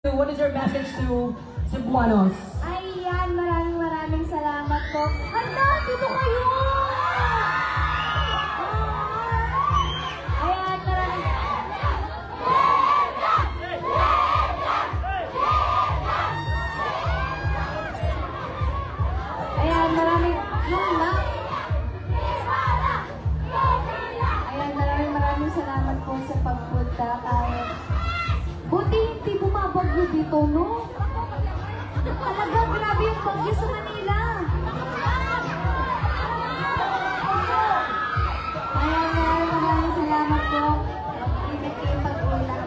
What is your message to Cebuanos? Ayan, maraming salamat po. Hala, dito kayo! Ayan, maraming salamat po sa pagpunta. Buti hindi bumabagyo dito, no? Talaga, grabe yung bagyo sa Manila. Ayan, maraming salamat po. Ingat kayo pag-ulan.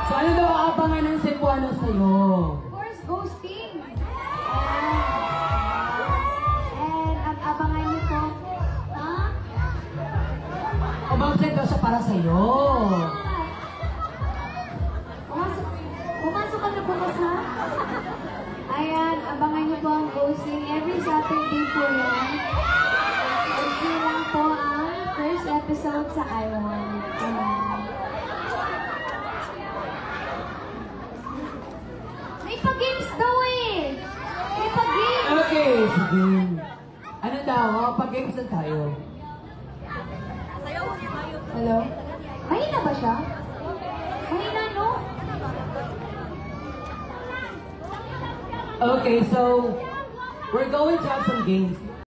So ano daw aabangan ng Cebuanos sa'yo? Of course, ghosting. And ang abangan niyo po, ha? Umabsent daw siya para sa'yo. Pumasok ka na bukas, ha? Ayan, abangan niyo po ang ghosting. Every Saturday po yan. Ito lang po ang first episode sa Iwan. May pag-games daw eh! May pag-games! Okay, sige. Ano daw? Pag-games na tayo. Hello? Mahina ba siya? Mahina, no? Okay, so we're going to have some games.